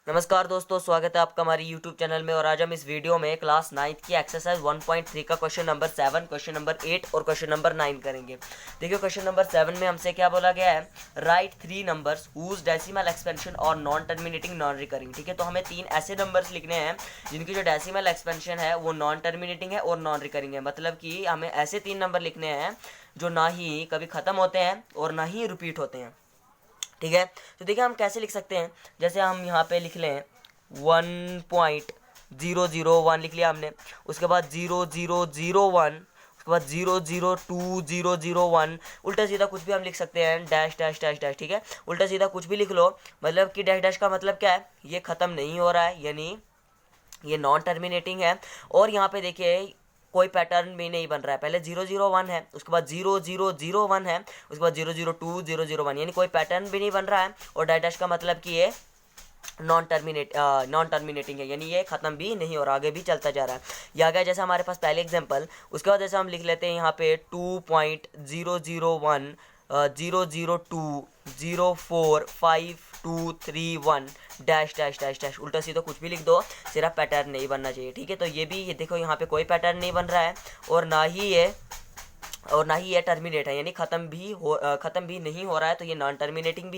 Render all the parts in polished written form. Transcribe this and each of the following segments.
नमस्कार दोस्तों, स्वागत है आपका हमारी यूट्यूब चैनल में। और आज हम इस वीडियो में क्लास 9th की एक्सरसाइज 1.3 का क्वेश्चन नंबर 7, क्वेश्चन नंबर 8 और क्वेश्चन नंबर 9 करेंगे। देखिए क्वेश्चन नंबर 7 में हमसे क्या बोला गया है, right 3 numbers whose decimal expansion और नॉन टर्मिनेटिंग नॉन रिकरिंग। ठीक है, तो हमें 3 ऐसे नंबर्स लिखने हैं जिनकी जो डेसिमल एक्सपेंशन है वो नॉन टर्मिनेटिंग है और नॉन रिकरिंग है। मतलब कि हमें ऐसे 3 नंबर लिखने हैं जो ना ही कभी ख़त्म होते हैं और ना ही रिपीट होते हैं। ठीक है, तो देखिए हम कैसे लिख सकते हैं। जैसे हम यहाँ पे लिख लें 1.001 लिख लिया हमने, उसके बाद 0001, उसके बाद 002001। उल्टा सीधा कुछ भी हम लिख सकते हैं, डैश डैश डैश डैश। ठीक है, उल्टा सीधा कुछ भी लिख लो। मतलब कि डैश डैश का मतलब क्या है, ये ख़त्म नहीं हो रहा है, यानी ये नॉन टर्मिनेटिंग है। और यहाँ पे देखिए कोई पैटर्न भी नहीं बन रहा है। पहले 001 है, उसके बाद 0001 है, उसके बाद 002001, यानी कोई पैटर्न भी नहीं बन रहा है। और डैश डैश का मतलब कि ये नॉन टर्मिनेटिंग है, यानी ये ख़त्म भी नहीं और आगे भी चलता जा रहा है। ये आ गया जैसे हमारे पास पहले एग्जांपल। उसके बाद जैसे हम लिख लेते हैं यहाँ पे 2.001 002045231 डैश डैश डैश डैश। उल्टा सीधा कुछ भी लिख दो, सिर्फ पैटर्न नहीं बनना चाहिए। ठीक है, तो ये भी, ये देखो यहाँ पे कोई पैटर्न नहीं बन रहा है और ना ही ये टर्मिनेट है, यानी ख़त्म भी नहीं हो रहा है। तो ये नॉन टर्मिनेटिंग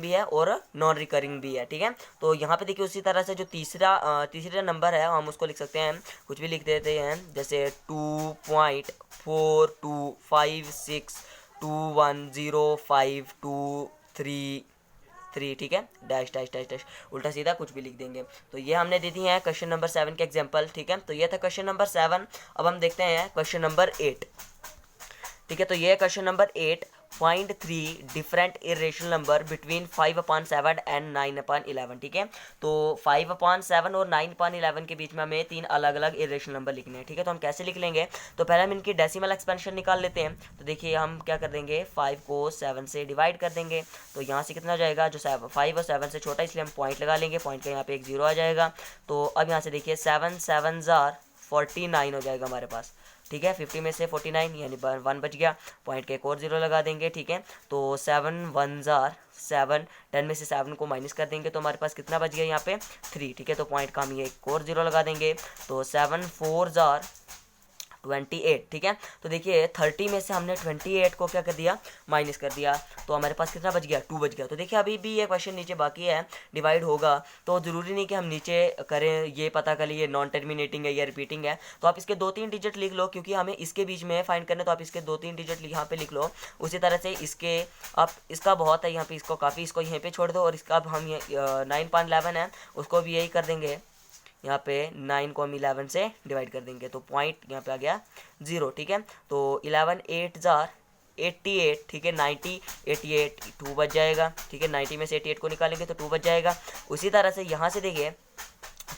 भी है और नॉन रिकरिंग भी है। ठीक है, तो यहाँ पे देखिए उसी तरह से जो तीसरा नंबर है हम उसको लिख सकते हैं, कुछ भी लिख देते हैं। जैसे 2.4256210523 ठीक है, डैश डैश डैश डैश, उल्टा सीधा कुछ भी लिख देंगे। तो ये हमने दे दी है क्वेश्चन नंबर 7 के एग्जाम्पल। ठीक है, तो ये था क्वेश्चन नंबर 7। अब हम देखते हैं क्वेश्चन नंबर 8। ठीक है, तो ये question number 8, find 3 different irrational number between 5/7 and 9/11। ठीक है, तो 5/7 और 9/11 के बीच में हमें 3 अलग अलग इरेशनल नंबर लिखने हैं। ठीक है, तो हम कैसे लिख लेंगे, तो पहले हम इनकी डेसिमल एक्सपेंशन निकाल लेते हैं। तो देखिए हम क्या कर देंगे, 5 को 7 से डिवाइड कर देंगे। तो यहाँ से कितना जाएगा, जो 5 और 7 से छोटा, इसलिए हम पॉइंट लगा लेंगे। पॉइंट का यहाँ पे एक 0 आ जाएगा। तो अब यहाँ से देखिए 7 7 49 हो जाएगा हमारे पास। ठीक है, 50 में से 49 यानी 1 बच गया। पॉइंट के एक और 0 लगा देंगे। ठीक है, तो 7 1 7, 10 में से 7 को माइनस कर देंगे तो हमारे पास कितना बच गया यहाँ पे 3। ठीक है, तो पॉइंट का हम ये एक और 0 लगा देंगे। तो 7 4 28। ठीक है, तो देखिए 30 में से हमने 28 को क्या कर दिया, माइनस कर दिया। तो हमारे पास कितना बच गया, 2 बच गया। तो देखिए अभी भी ये क्वेश्चन नीचे बाकी है, डिवाइड होगा। तो ज़रूरी नहीं कि हम नीचे करें, ये पता कर लिए नॉन टर्मिनेटिंग है या रिपीटिंग है। तो आप इसके 2-3 डिजिट लिख लो, क्योंकि हमें इसके बीच में फाइंड करना है। तो आप इसके 2-3 डिजिट यहाँ पे लिख लो। उसी तरह से इसके आप इसका बहुत है यहाँ पे, इसको काफ़ी, इसको यहीं पे छोड़ दो। और इसका अब हम 9/11 है, उसको भी यही कर देंगे। यहाँ पे 9 को हम 11 से डिवाइड कर देंगे तो पॉइंट यहाँ पे आ गया 0। ठीक है, तो 11 8 88। ठीक है, 90 88 2 बच जाएगा। ठीक है, 90 में से 88 को निकालेंगे तो 2 बच जाएगा। उसी तरह से यहाँ से देखिए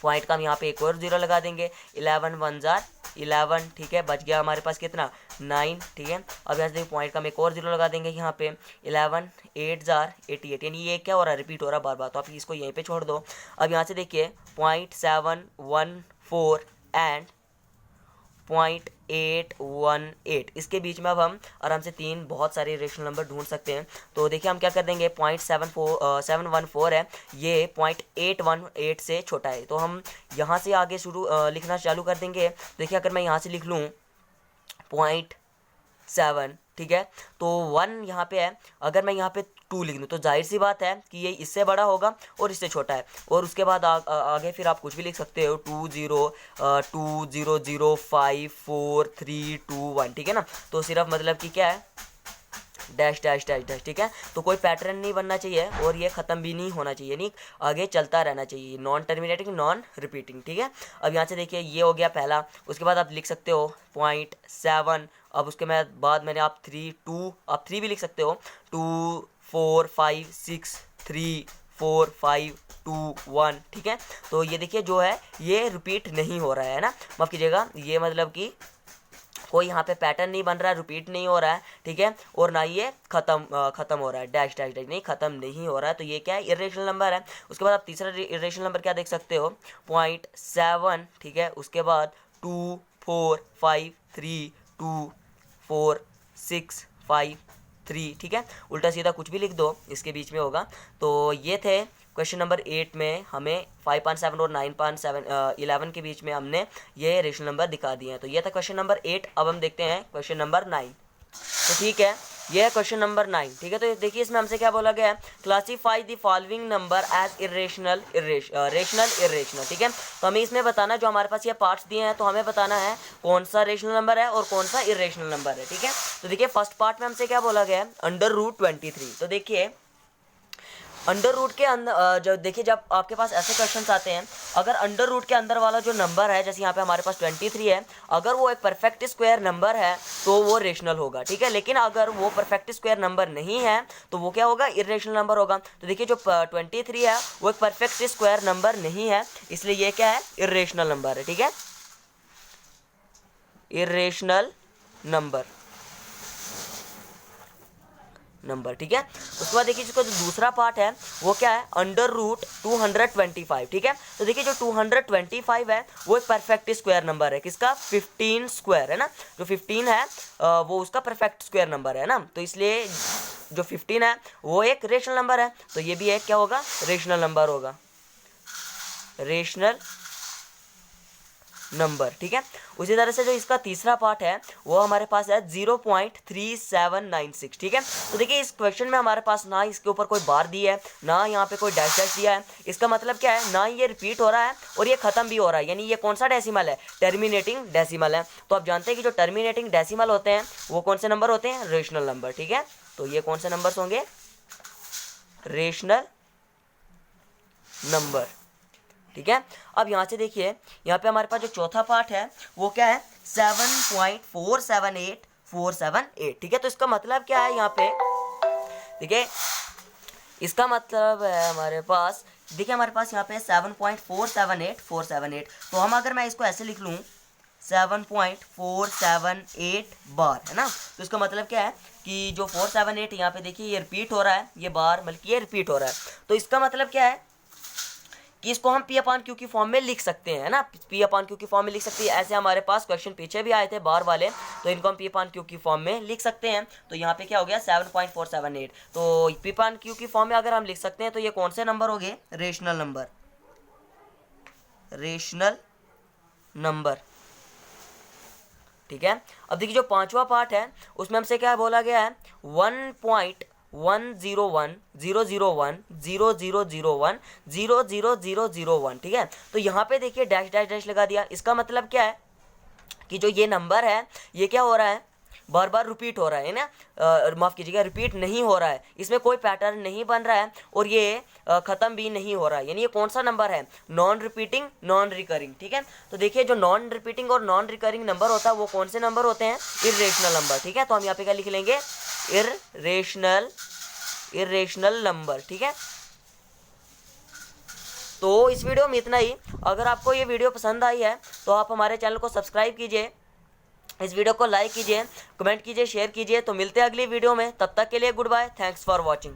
पॉइंट का हम यहाँ पे एक और 0 लगा देंगे। 11 1 11। ठीक है, बच गया हमारे पास कितना, 9। ठीक है, अब यहाँ से देखिए पॉइंट का हम एक और 0 लगा देंगे यहाँ पे। 11 8 88, यानी ये क्या हो रहा है, रिपीट हो रहा है बार बार। तो आप इसको यहीं पे छोड़ दो। अब यहाँ से देखिए 0.714 एंड 0.818, इसके बीच में अब हम आराम से 3 बहुत सारे रेशनल नंबर ढूंढ सकते हैं। तो देखिए हम क्या कर देंगे, 0.714 है, ये 0.818 से छोटा है। तो हम यहाँ से आगे लिखना चालू कर देंगे। देखिए अगर मैं यहाँ से लिख लूँ 0.7, ठीक है, तो 1 यहाँ पे है। अगर मैं यहाँ पे 2 लिख दूँ तो जाहिर सी बात है कि ये इससे बड़ा होगा और इससे छोटा है। और उसके बाद आगे फिर आप कुछ भी लिख सकते हो, 20205431। ठीक है ना, तो सिर्फ मतलब कि क्या है, डैश डैश डैश डैश। ठीक है, तो कोई पैटर्न नहीं बनना चाहिए और ये ख़त्म भी नहीं होना चाहिए, नहीं आगे चलता रहना चाहिए, नॉन टर्मिनेटिंग नॉन रिपीटिंग। ठीक है, अब यहाँ से देखिए ये हो गया पहला। उसके बाद आप लिख सकते हो 0.7। अब उसके बाद मैंने आप 3 भी लिख सकते हो, 2 4 5 6 3 4 5 2 1। ठीक है, तो ये देखिए जो है ये रिपीट नहीं हो रहा है ना, माफ़ कीजिएगा, ये मतलब कि कोई यहाँ पे पैटर्न नहीं बन रहा है, रिपीट नहीं हो रहा है। ठीक है, और ना ये खत्म हो रहा है, डैश डैश डैश, नहीं खत्म नहीं हो रहा है। तो ये क्या है, इरेशनल नंबर है। उसके बाद आप तीसरा इरेशनल नंबर क्या देख सकते हो, 0.7। ठीक है, उसके बाद 2 4 5 3 2 4 6 5 3, ठीक है। उल्टा सीधा कुछ भी लिख दो, इसके बीच में होगा। तो ये थे क्वेश्चन नंबर 8 में हमें 5.7 और 9.7 11 के बीच में हमने ये रेशनल नंबर दिखा दिए हैं। तो ये था क्वेश्चन नंबर 8। अब हम देखते हैं क्वेश्चन नंबर 9। तो ठीक है, ये है क्वेश्चन नंबर 9, ठीक है। तो देखिए इसमें हमसे क्या बोला गया है, classify the following number as rational irrational, ठीक है। तो हमें इसमें बताना, जो हमारे पास ये पार्ट्स दिए हैं, तो हमें बताना है कौन सा रेशनल नंबर है और कौन सा इरेशनल नंबर है, ठीक है। तो देखिए फर्स्ट पार्ट में हमसे क्या बोला गया है, √23। तो देखिए अंडर रूट के अंदर जो देखिए, जब आपके पास ऐसे क्वेश्चंस आते हैं, अगर अंडर रूट के अंदर वाला जो नंबर है, जैसे यहाँ पे हमारे पास 23 है, अगर वो एक परफेक्ट स्क्वायर नंबर है तो वो रेशनल होगा, ठीक है। लेकिन अगर वो परफेक्ट स्क्वायर नंबर नहीं है तो वो क्या होगा, इरेशनल नंबर होगा। तो देखिए जो 23 है वो एक परफेक्ट स्क्वायर नंबर नहीं है, इसलिए ये क्या है, इरेशनल नंबर है, ठीक है, इरेशनल नंबर, ठीक है। उसके बाद देखिए जिसका जो दूसरा पार्ट है वो क्या है, √225, ठीक है। तो देखिए जो 225 है वो एक परफेक्ट स्क्वायर नंबर है, किसका, 15 स्क्वायर है ना। जो 15 है वो उसका परफेक्ट स्क्वायर नंबर है ना, तो इसलिए जो 15 है वो एक रेशनल नंबर है। तो ये भी एक क्या होगा, रेशनल नंबर होगा, रेशनल नंबर, ठीक है। उसी तरह से जो इसका तीसरा पार्ट है वो हमारे पास है 0.3796, ठीक है। तो देखिए इस क्वेश्चन में हमारे पास ना इसके ऊपर कोई बार दी है, ना यहाँ पे कोई डैश डैश दिया है। इसका मतलब क्या है, ना ये रिपीट हो रहा है और ये खत्म भी हो रहा है, यानी ये कौन सा डेसिमल है, टर्मिनेटिंग डेसिमल है। तो आप जानते हैं कि जो टर्मिनेटिंग डेसिमल होते हैं वो कौन से नंबर होते हैं, रेशनल नंबर, ठीक है। तो ये कौन से नंबर होंगे, रेशनल नंबर, ठीक है। अब यहाँ से देखिए, यहाँ पे हमारे पास जो चौथा पार्ट है वो क्या है, 7.478478, ठीक है। तो इसका मतलब क्या है, यहाँ पे देखिए इसका मतलब है हमारे पास, देखिए हमारे पास यहाँ पे 7.478478। तो हम अगर मैं इसको ऐसे लिख लूँ 7.478 बार, है ना। तो इसका मतलब क्या है कि जो 478 यहाँ पे देखिए ये रिपीट हो रहा है, ये बार बल्कि ये रिपीट हो रहा है। तो इसका मतलब क्या है कि इसको हम P/Q की फॉर्म में लिख सकते हैं, ना, P/Q की फॉर्म में लिख सकते हैं। ऐसे हमारे पास क्वेश्चन पीछे भी आए थे बार वाले, तो इनको हम P/Q की फॉर्म में लिख सकते हैं। तो यहाँ पे क्या हो गया, 7.478। तो P/Q की फॉर्म में अगर हम लिख सकते हैं तो ये कौन से नंबर हो गए, रेशनल नंबर, रेशनल नंबर, ठीक है। अब देखिए जो पांचवा पार्ट है उसमें हमसे क्या बोला गया है, 1.10100100001000001, ठीक है। तो यहाँ पे देखिए डैश डैश डैश लगा दिया। इसका मतलब क्या है कि जो ये नंबर है ये क्या हो रहा है, बार बार रिपीट हो रहा है ना, माफ़ कीजिएगा, रिपीट नहीं हो रहा है, इसमें कोई पैटर्न नहीं बन रहा है और ये ख़त्म भी नहीं हो रहा है, यानी ये कौन सा नंबर है, नॉन रिपीटिंग नॉन रिकरिंग, ठीक है। तो देखिए जो नॉन रिपीटिंग और नॉन रिकरिंग नंबर होता है वो कौन से नंबर होते हैं, इरेशनल नंबर, ठीक है। तो हम यहाँ पे क्या लिख लेंगे, इरेशनल नंबर, ठीक है। तो इस वीडियो में इतना ही। अगर आपको ये वीडियो पसंद आई है तो आप हमारे चैनल को सब्सक्राइब कीजिए, इस वीडियो को लाइक कीजिए, कमेंट कीजिए, शेयर कीजिए। तो मिलते हैं अगली वीडियो में, तब तक के लिए goodbye, thanks for watching.